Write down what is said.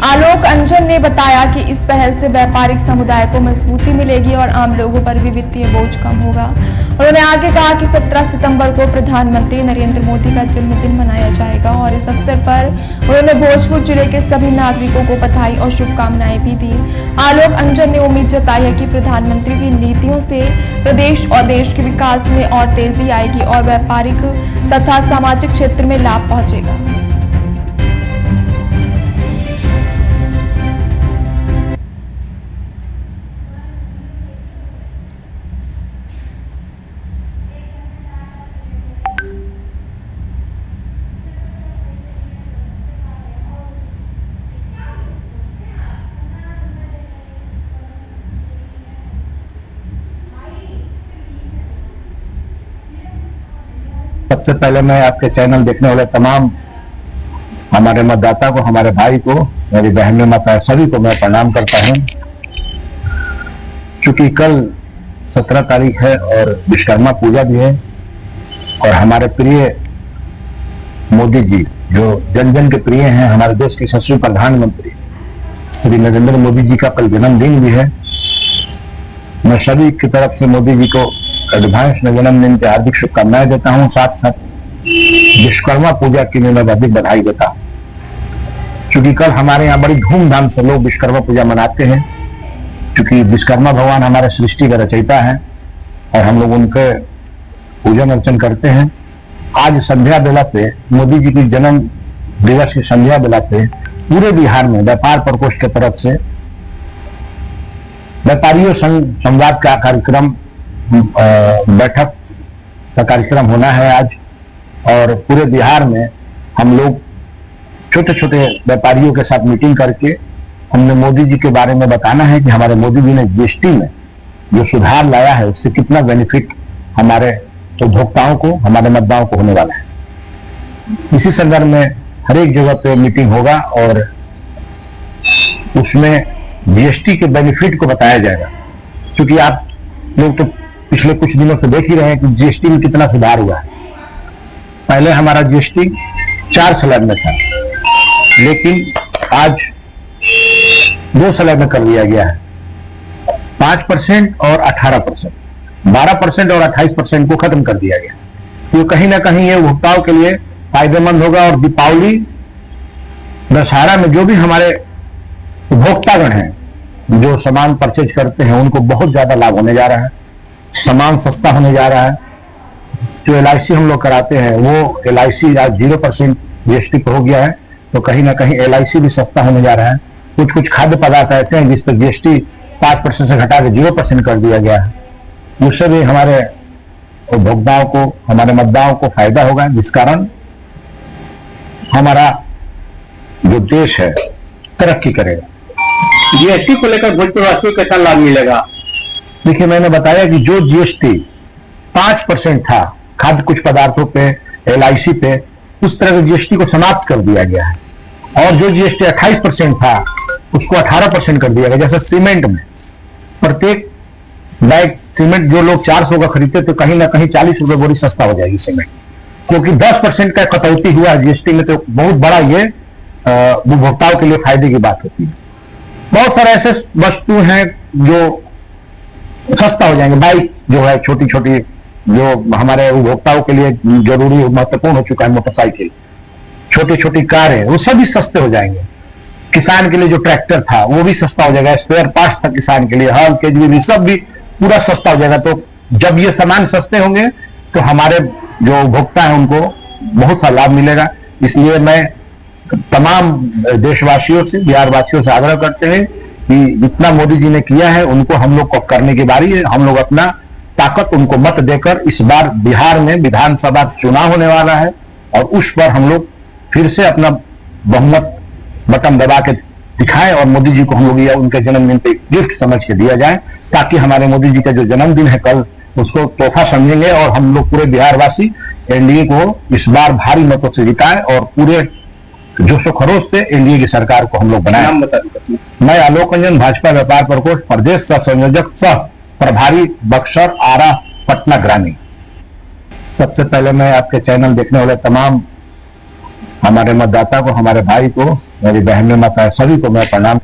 आलोक अंजन ने बताया कि इस पहल से व्यापारिक समुदाय को मजबूती मिलेगी और आम लोगों पर भी वित्तीय बोझ कम होगा। उन्होंने आगे कहा कि 17 सितंबर को प्रधानमंत्री नरेंद्र मोदी का जन्मदिन मनाया जाएगा और इस अवसर पर उन्होंने भोजपुर जिले के सभी नागरिकों को बधाई और शुभकामनाएं भी दी। आलोक अंजन ने उम्मीद जताई है कि प्रधानमंत्री की नीतियों से प्रदेश और देश के विकास में और तेजी आएगी और व्यापारिक तथा सामाजिक क्षेत्र में लाभ पहुंचेगा। सबसे पहले मैं आपके चैनल देखने वाले तमाम हमारे मतदाता को, हमारे भाई को, मेरी बहनें, माता सभी को मैं प्रणाम करता हूं। क्योंकि कल 17 तारीख है और विश्वकर्मा पूजा भी है और हमारे प्रिय मोदी जी जो जन जन के प्रिय हैं, हमारे देश के यशस्वी प्रधानमंत्री श्री नरेंद्र मोदी जी का कल जन्मदिन भी है। मैं सभी की तरफ से मोदी जी को एडवांस में जन्मदिन की हार्दिक शुभकामनाएं देता हूं। साथ साथ विश्वकर्मा पूजा की मैं अधिक बधाई देता हूं, क्योंकि कल हमारे यहाँ बड़ी धूमधाम से लोग विश्वकर्मा पूजा मनाते हैं। क्योंकि विश्वकर्मा भगवान हमारे सृष्टि का रचयिता है और हम लोग उनके पूजन अर्चन करते हैं। आज संध्या बेला पे मोदी जी की जन्म दिवस की संध्या बेला पे पूरे बिहार में व्यापार प्रकोष्ठ की तरफ से व्यापारियों संवाद का कार्यक्रम, बैठक का कार्यक्रम होना है आज। और पूरे बिहार में हम लोग छोटे छोटे व्यापारियों के साथ मीटिंग करके हमने मोदी जी के बारे में बताना है कि हमारे मोदी जी ने जीएसटी में जो सुधार लाया है उससे कितना बेनिफिट हमारे उपभोक्ताओं को, हमारे मतदाताओं को होने वाला है। इसी संदर्भ में हर एक जगह पे मीटिंग होगा और उसमें जीएसटी के बेनिफिट को बताया जाएगा। क्योंकि आप लोग तो पिछले कुछ दिनों से देख ही रहे हैं कि जीएसटी में कितना सुधार हुआ है। पहले हमारा जीएसटी 4 स्लैब में था, लेकिन आज 2 स्लैब में कर दिया गया है। 5% और 18%, 12% और 28% को खत्म कर दिया गया। तो कहीं ना कहीं ये उपभोक्ताओं के लिए फायदेमंद होगा और दीपावली, दशहरा में जो भी हमारे उपभोक्तागण हैं जो सामान परचेज करते हैं उनको बहुत ज्यादा लाभ होने जा रहा है। सामान सस्ता होने जा रहा है। जो LIC हम लोग कराते हैं वो LIC आज 0% जीएसटी पर हो गया है, तो कहीं ना कहीं LIC भी सस्ता होने जा रहा है। कुछ कुछ खाद्य पदार्थ ऐसे हैं जिस पर जीएसटी 5% से घटा के 0% कर दिया गया है। उससे भी हमारे उपभोक्ताओं को, हमारे मतदाताओं को फायदा होगा, जिस कारण हमारा जो देश है तरक्की करेगा। जीएसटी को लेकर भोजपुरवासियों को कैसा लाभ मिलेगा? देखिए, मैंने बताया कि जो जीएसटी 5% था खाद्य कुछ पदार्थों पे, LIC पे, उस तरह के जीएसटी को समाप्त कर दिया गया है। और जो जीएसटी 28% था उसको 18% कर दिया गया। जैसे सीमेंट में प्रत्येक बैग सीमेंट जो लोग 400 का खरीदते तो कहीं ना कहीं 40 रुपए बोरी सस्ता हो जाएगी सीमेंट, क्योंकि 10% का कटौती हुआ है जीएसटी में। तो बहुत बड़ा ये उपभोक्ताओं के लिए फायदे की बात होती है। बहुत सारे ऐसे वस्तु हैं जो सस्ता हो जाएंगे। बाइक जो है, छोटी छोटी जो हमारे उपभोक्ताओं के लिए जरूरी महत्वपूर्ण हो चुका है, मोटरसाइकिल, छोटी छोटी कारें, वो सभी सस्ते हो जाएंगे। किसान के लिए जो ट्रैक्टर था वो भी सस्ता हो जाएगा। स्पेयर पार्ट्स था किसान के लिए, हल, केजवी, सब भी पूरा सस्ता हो जाएगा। तो जब ये सामान सस्ते होंगे तो हमारे जो उपभोक्ता है उनको बहुत सा लाभ मिलेगा। इसलिए मैं तमाम देशवासियों से, बिहार वासियों से आग्रह करते हैं कि जितना मोदी जी ने किया है उनको हम लोग को करने की बारी है। हम लोग अपना ताकत उनको मत देकर, इस बार बिहार में विधानसभा चुनाव होने वाला है और उस पर हम लोग फिर से अपना बहुमत बटन दबा के दिखाएं और मोदी जी को हम लोग या उनके जन्मदिन पे गिफ्ट समझ के दिया जाए, ताकि हमारे मोदी जी का जो जन्मदिन है कल, उसको तोहफा समझेंगे और हम लोग पूरे बिहार वासी एनडीए को इस बार भारी मतों से जिताएं और पूरे जोशो खरोश से एनडीए की सरकार को हम लोग बनाएं। मैं आलोक अंजन, भाजपा व्यापार प्रकोष्ठ प्रदेश सह संयोजक सह प्रभारी, बक्सर, आरा, पटना ग्रामीण। सबसे पहले मैं आपके चैनल देखने वाले तमाम हमारे मतदाता को, हमारे भाई को, मेरी बहनें माता सभी को मैं प्रणाम